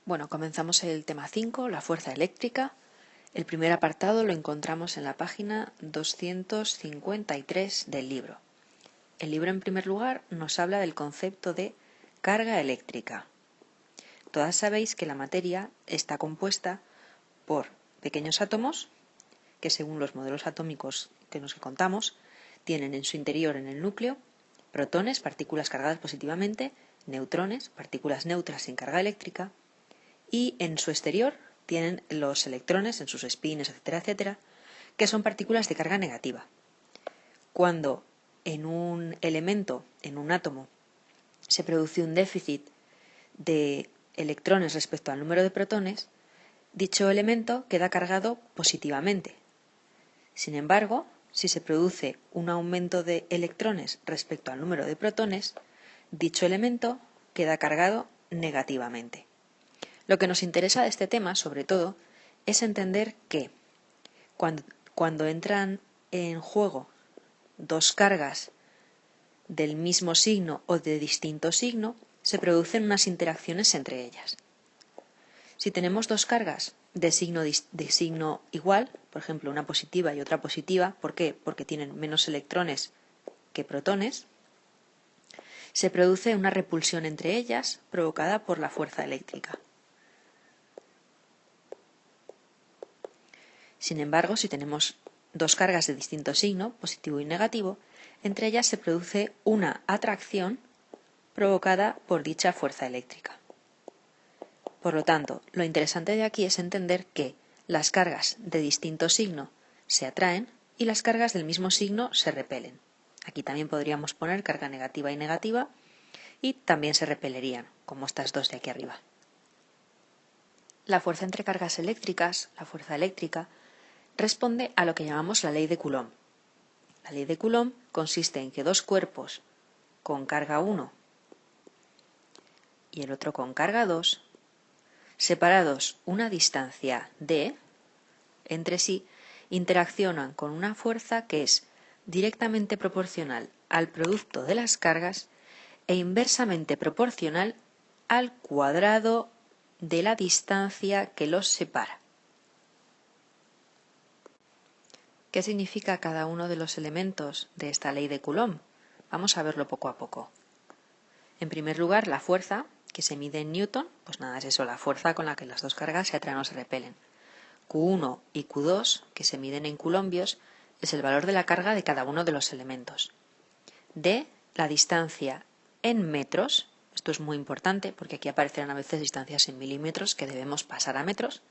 Bueno, comenzamos el tema 5, la fuerza eléctrica. El primer apartado lo encontramos en la página 253 del libro. El libro, en primer lugar, nos habla del concepto de carga eléctrica. Todas sabéis que la materia está compuesta por pequeños átomos que, según los modelos atómicos que nos contamos, tienen en su interior, en el núcleo, protones, partículas cargadas positivamente, neutrones, partículas neutras sin carga eléctrica, y en su exterior tienen los electrones en sus espines, etcétera, etcétera, que son partículas de carga negativa. Cuando en un elemento, en un átomo, se produce un déficit de electrones respecto al número de protones, dicho elemento queda cargado positivamente. Sin embargo, si se produce un aumento de electrones respecto al número de protones, dicho elemento queda cargado negativamente. Lo que nos interesa de este tema, sobre todo, es entender que cuando entran en juego dos cargas del mismo signo o de distinto signo, se producen unas interacciones entre ellas. Si tenemos dos cargas de signo igual, por ejemplo, una positiva y otra positiva, ¿por qué? Porque tienen menos electrones que protones, se produce una repulsión entre ellas provocada por la fuerza eléctrica. Sin embargo, si tenemos dos cargas de distinto signo, positivo y negativo, entre ellas se produce una atracción provocada por dicha fuerza eléctrica. Por lo tanto, lo interesante de aquí es entender que las cargas de distinto signo se atraen y las cargas del mismo signo se repelen. Aquí también podríamos poner carga negativa y negativa y también se repelerían, como estas dos de aquí arriba. La fuerza entre cargas eléctricas, la fuerza eléctrica, responde a lo que llamamos la ley de Coulomb. La ley de Coulomb consiste en que dos cuerpos con carga 1 y el otro con carga 2, separados una distancia d entre sí, interaccionan con una fuerza que es directamente proporcional al producto de las cargas e inversamente proporcional al cuadrado de la distancia que los separa. ¿Qué significa cada uno de los elementos de esta ley de Coulomb? Vamos a verlo poco a poco. En primer lugar, la fuerza, que se mide en Newton, pues nada, es eso, la fuerza con la que las dos cargas se atraen o se repelen. Q1 y Q2, que se miden en coulombios, es el valor de la carga de cada uno de los elementos. D, la distancia en metros, esto es muy importante porque aquí aparecerán a veces distancias en milímetros que debemos pasar a metros,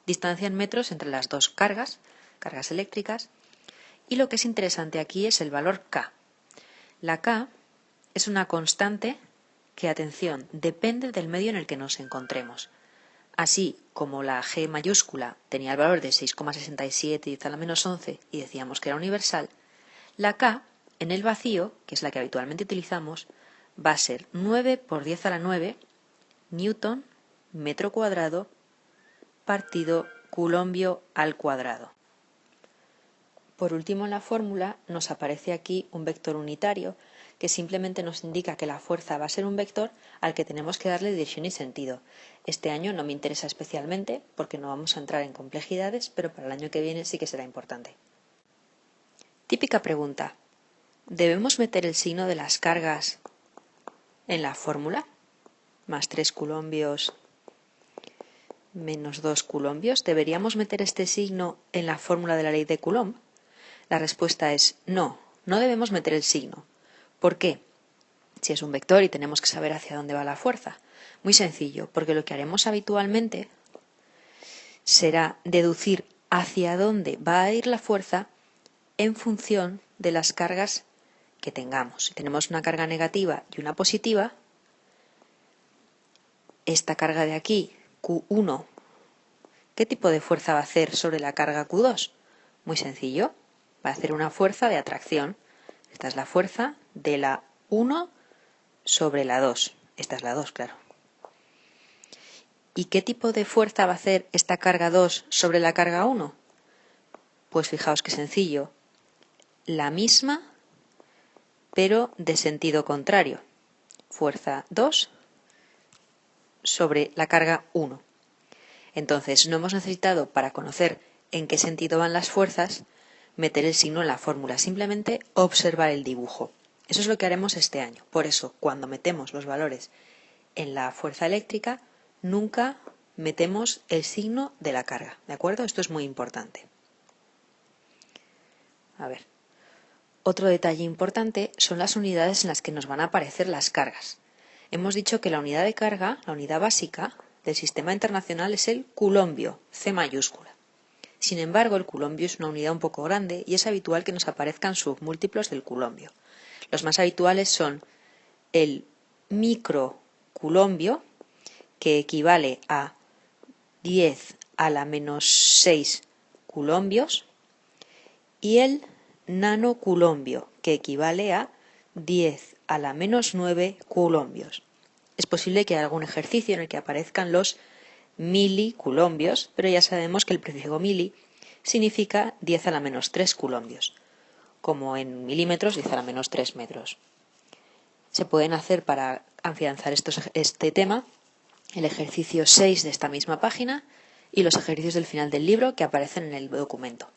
distancia en metros entre las dos cargas eléctricas, y lo que es interesante aquí es el valor K. La K es una constante que, atención, depende del medio en el que nos encontremos. Así como la G mayúscula tenía el valor de 6,67 10 a la menos 11 y decíamos que era universal, la K en el vacío, que es la que habitualmente utilizamos, va a ser 9 por 10 a la 9 newton metro cuadrado partido coulombio al cuadrado. Por último, en la fórmula nos aparece aquí un vector unitario que simplemente nos indica que la fuerza va a ser un vector al que tenemos que darle dirección y sentido. Este año no me interesa especialmente porque no vamos a entrar en complejidades, pero para el año que viene sí que será importante. Típica pregunta: ¿debemos meter el signo de las cargas en la fórmula? Más 3 coulombios menos 2 coulombios. ¿Deberíamos meter este signo en la fórmula de la ley de Coulomb? La respuesta es no, no debemos meter el signo. ¿Por qué? Si es un vector y tenemos que saber hacia dónde va la fuerza. Muy sencillo, porque lo que haremos habitualmente será deducir hacia dónde va a ir la fuerza en función de las cargas que tengamos. Si tenemos una carga negativa y una positiva, esta carga de aquí, Q1, ¿qué tipo de fuerza va a hacer sobre la carga Q2? Muy sencillo, va a hacer una fuerza de atracción. Esta es la fuerza de la 1 sobre la 2. Esta es la 2, claro. ¿Y qué tipo de fuerza va a hacer esta carga 2 sobre la carga 1? Pues fijaos qué sencillo. La misma, pero de sentido contrario. Fuerza 2 sobre la carga 1. Entonces, no hemos necesitado, para conocer en qué sentido van las fuerzas, meter el signo en la fórmula, simplemente observar el dibujo. Eso es lo que haremos este año. Por eso, cuando metemos los valores en la fuerza eléctrica, nunca metemos el signo de la carga, ¿de acuerdo? Esto es muy importante. A ver. Otro detalle importante son las unidades en las que nos van a aparecer las cargas. Hemos dicho que la unidad de carga, la unidad básica del sistema internacional es el culombio, C mayúscula. Sin embargo, el culombio es una unidad un poco grande y es habitual que nos aparezcan submúltiplos del culombio. Los más habituales son el microculombio, que equivale a 10 a la menos 6 culombios, y el nanoculombio, que equivale a 10 a la menos 9 culombios. Es posible que haya algún ejercicio en el que aparezcan los miliculombios, pero ya sabemos que el prefijo mili significa 10 a la menos 3 culombios, como en milímetros 10 a la menos 3 metros. Se pueden hacer, para afianzar este tema, el ejercicio 6 de esta misma página y los ejercicios del final del libro que aparecen en el documento.